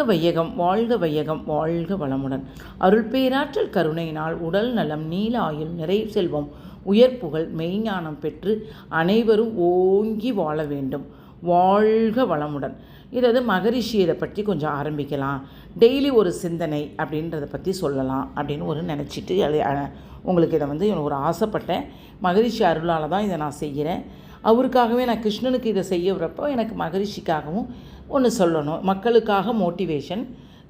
வாழ்க வையகம் வாழ்க வளமுடன். அருள் பேராற்றல் கருணையினால் உடல் நலம், நீல ஆயுள், நிறை செல்வம், உயர்ப்புகள், மெய்ஞானம் பெற்று அனைவரும் ஓங்கி வாழ வேண்டும். வாழ்க வளமுடன். இதை மகரிஷி இதை பற்றி கொஞ்சம் ஆரம்பிக்கலாம். டெய்லி ஒரு சிந்தனை அப்படின்றத பற்றி சொல்லலாம் அப்படின்னு ஒரு நினச்சிட்டு உங்களுக்கு இதை ஒரு ஆசைப்பட்டேன். மகரிஷி அருளால் தான் இதை நான் செய்கிறேன். அவருக்காகவே நான் கிருஷ்ணனுக்கு இதை செய்யறப்போ எனக்கு மகரிஷிக்காகவும் ஒன்று சொல்லணும். மக்களுக்காக மோட்டிவேஷன்,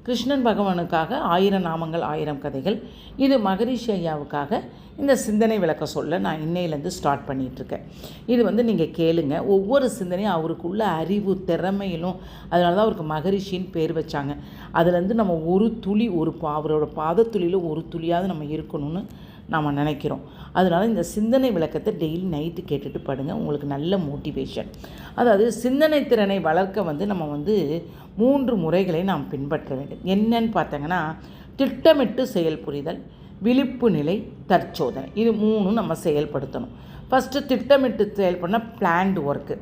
கிருஷ்ணன் பகவானுக்காக 1000 நாமங்கள் 1000 கதைகள். இது மகரிஷி ஐயாவுக்காக இந்த சிந்தனை விளக்க சொல்ல நான் இன்னையிலேருந்து ஸ்டார்ட் பண்ணிகிட்ருக்கேன். இது நீங்கள் கேளுங்க. ஒவ்வொரு சிந்தனையும் அவருக்குள்ள அறிவு திறமையிலும், அதனால தான் அவருக்கு மகரிஷின்னு பேர் வச்சாங்க. அதுலேருந்து நம்ம ஒரு துளி அவரோட பாதத்துளியில் ஒரு துளியாவது நம்ம இருக்கணும்னு நாம் நினைக்கிறோம். அதனால் இந்த சிந்தனை விளக்கத்தை டெய்லி நைட்டு கேட்டுட்டு படுங்க. உங்களுக்கு நல்ல மோட்டிவேஷன். அதாவது சிந்தனை திறனை வளர்க்க நம்ம 3 முறைகளை நாம் பின்பற்ற வேண்டும். என்னன்னு பார்த்தங்கன்னா, திட்டமிட்டு செயல் புரிதல், விழிப்பு நிலை, தற்சோதனை. இது 3 நம்ம செயல்படுத்தணும். ஃபஸ்ட்டு திட்டமிட்டு செயல்படணும். Planned work.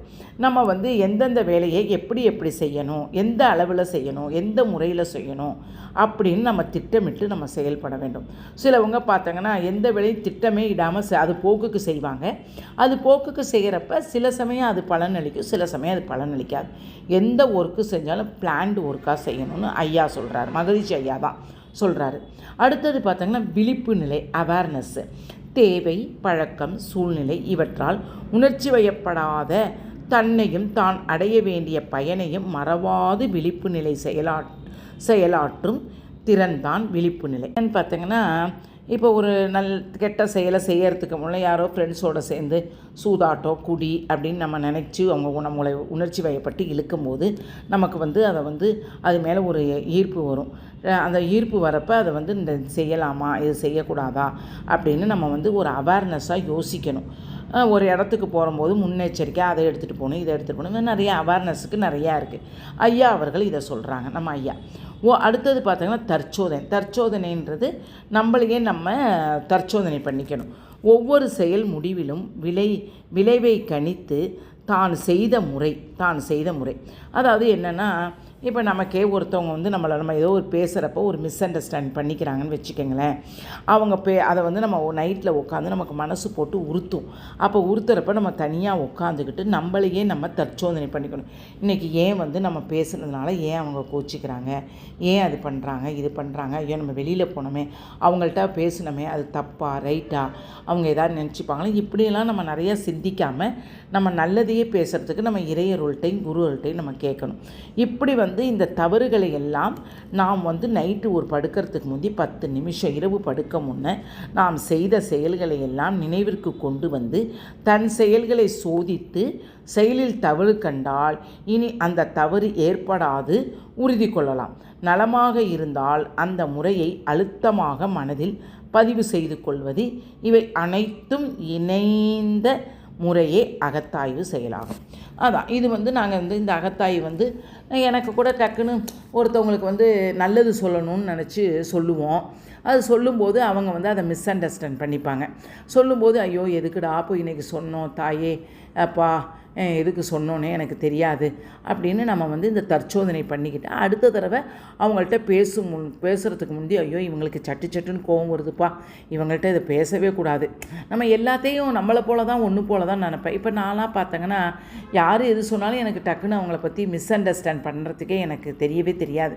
நம்ம எந்தெந்த வேலையை எப்படி செய்யணும், எந்த அளவில் செய்யணும், எந்த முறையில் செய்யணும் அப்படின்னு நம்ம திட்டமிட்டு நம்ம செயல்பட வேண்டும். சிலவங்க பார்த்தாங்கன்னா எந்த வேலையும் திட்டமே இடாமல் அது போக்குக்கு செய்வாங்க. அது போக்குக்கு செய்கிறப்ப சில சமயம் அது பலனளிக்கும், சில சமயம் அது பலனளிக்காது. எந்த ஒர்க்கு செஞ்சாலும் பிளான்டு ஒர்க்காக செய்யணும்னு ஐயா சொல்கிறாரு. மகரிஷி ஐயா தான் சொல்கிறாரு. அடுத்தது பார்த்திங்கன்னா விழிப்பு நிலை, அவேர்னஸ்ஸு. தேவை, பழக்கம், சூழ்நிலை இவற்றால் உணர்ச்சி வயப்படாத தன்னையும் தான் அடைய வேண்டிய பயனையும் மறவாது விழிப்பு நிலை செயலாற்றும் திறன்தான் விழிப்பு நிலை. என்னன்னு பார்த்தீங்கன்னா, இப்போ ஒரு கெட்ட செயலை செய்யறதுக்கு முன்னே யாரோ ஃப்ரெண்ட்ஸோடு சேர்ந்து சூதாட்டோ குடி அப்படின்னு நம்ம நினச்சி அவங்க நம்மளை உணர்ச்சி வயப்பட்டு இழுக்கும்போது நமக்கு அதை அது மேலே ஒரு ஈர்ப்பு வரும். அந்த ஈர்ப்பு வரப்போ அதை இந்த செய்யலாமா, இது செய்யக்கூடாதா அப்படின்னு நம்ம ஒரு அவேர்னஸாக யோசிக்கணும். ஒரு இடத்துக்கு போகும்போது முன்னெச்சரிக்கை அதை எடுத்துகிட்டு போகணும், இதை எடுத்துகிட்டு போகணும். நிறைய அவேர்னஸுக்கு நிறையா இருக்குது. ஐயா அவர்கள் இதை சொல்கிறாங்க, நம்ம ஐயா. அடுத்தது பார்த்திங்கன்னா தற்சோதனைன்றது நம்மளையே நம்ம தற்சோதனை பண்ணிக்கணும். ஒவ்வொரு செயல் முடிவிலும் விளைவை கணித்து தான் செய்த முறை. அதாவது என்னென்னா, இப்போ நமக்கே ஒருத்தவங்க நம்ம ஏதோ ஒரு பேசுகிறப்போ ஒரு மிஸ் அண்டர்ஸ்டாண்ட் பண்ணிக்கிறாங்கன்னு வச்சுக்கோங்களேன். அவங்க அதை நம்ம நைட்டில் உட்காந்து நமக்கு மனசு போட்டு உறுத்தும். அப்போ உறுத்துறப்ப நம்ம தனியாக உட்காந்துக்கிட்டு நம்மளையே நம்ம தற்சோதனை பண்ணிக்கணும். இன்றைக்கி ஏன் நம்ம பேசுனதுனால ஏன் அவங்க கோச்சிக்கிறாங்க, ஏன் அது பண்ணுறாங்க, இது பண்ணுறாங்க, ஐயோ நம்ம வெளியில் போனோமே, அவங்கள்ட்ட பேசினோமே, அது தப்பா ரைட்டா, அவங்க எதாவது நினச்சிப்பாங்களே, இப்படியெல்லாம் நம்ம நிறையா சிந்திக்காமல் நம்ம நல்லதையே பேசுகிறதுக்கு நம்ம இறையருள்கிட்டையும் குருவருள்கிட்டையும் நம்ம கேட்கணும். இப்படி இந்த தவறுகளை எல்லாம் நாம் நைட்டு ஒரு படுக்கிறதுக்கு முந்தி 10 நிமிஷம் இரவு படுக்க முன்னே நாம் செய்த செயல்களை எல்லாம் நினைவிற்கு கொண்டு தன் செயல்களை சோதித்து செயலில் தவறு கண்டால் இனி அந்த தவறு ஏற்படாது உறுதி கொள்ளலாம். நலமாக இருந்தால் அந்த முறையை அழுத்தமாக மனதில் பதிவு செய்து கொள்வது. இவை அனைத்தும் இணைந்த முறையே அகத்தாய்வு செயலாகும். அதான் இது நாங்கள் இந்த அகத்தாய்வு எனக்கு கூட டக்குன்னு ஒருத்தவங்களுக்கு நல்லது சொல்லணும்னு நினச்சி சொல்லுவோம். அது சொல்லும்போது அவங்க அதை மிஸ் அண்டர்ஸ்டாண்ட் பண்ணிப்பாங்க. சொல்லும்போது ஐயோ எதுக்குடா போய் இன்றைக்கி சொன்னோம் தாயே, அப்பா எதுக்கு சொன்னோன்னே எனக்கு தெரியாது அப்படின்னு நம்ம இந்த தற்சோதனை பண்ணிக்கிட்டு அடுத்த தடவை அவங்கள்ட்ட பேசுகிறதுக்கு முந்தி ஐயோ இவங்களுக்கு சட்டுன்னு கோவம் வருதுப்பா, இவங்கள்ட்ட இதை பேசவே கூடாது. நம்ம எல்லாத்தையும் நம்மளை போல தான் ஒன்று போல தான் நினைப்பேன். இப்போ நான்லாம் பார்த்தங்கன்னா யார் எது சொன்னாலும் எனக்கு டக்குன்னு அவங்கள பற்றி மிஸ் அண்டர்ஸ்டாண்ட் பண்ணுறதுக்கே எனக்கு தெரியவே தெரியாது.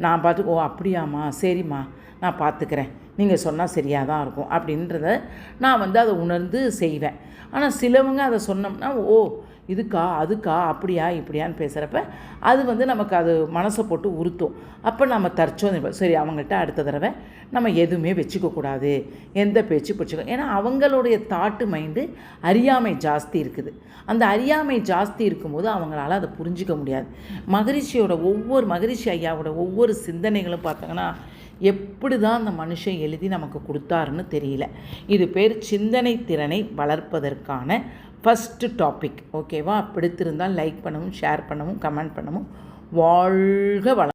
நான் பார்த்து அப்படியாம்மா, சரிம்மா, நான் பார்த்துக்கிறேன், நீங்கள் சொன்னால் சரியாக தான் இருக்கும் அப்படின்றத நான் அதை உணர்ந்து செய்வேன். ஆனால் சிலவங்க அதை சொன்னோம்னா இதுக்கா அதுக்கா அப்படியா இப்படியான்னு பேசுகிறப்ப அது நமக்கு அது மனசை போட்டு உறுத்தும். அப்போ நம்ம தற்சோதனை சரி அவங்கள்ட்ட அடுத்த தடவை நம்ம எதுவுமே வச்சுக்கக்கூடாது, எந்த பேச்சு பிடிச்சிக்கோ. ஏன்னா அவங்களுடைய தாட்டு மைண்டு அறியாமை ஜாஸ்தி இருக்குது. அந்த அறியாமை ஜாஸ்தி இருக்கும்போது அவங்களால அதை புரிஞ்சிக்க முடியாது. மகரிஷி ஐயாவோட ஒவ்வொரு சிந்தனைகளும் பார்த்தாங்கன்னா எப்படி தான் அந்த மனுஷன் எழுதி நமக்கு கொடுத்தாருன்னு தெரியல. இது பேர் சிந்தனை திறனை வளர்ப்பதற்கான ஃபஸ்ட்டு டாபிக். ஓகேவா? பிடித்திருந்தால் லைக் பண்ணவும், ஷேர் பண்ணவும், கமெண்ட் பண்ணவும். வாழ்க வளம்.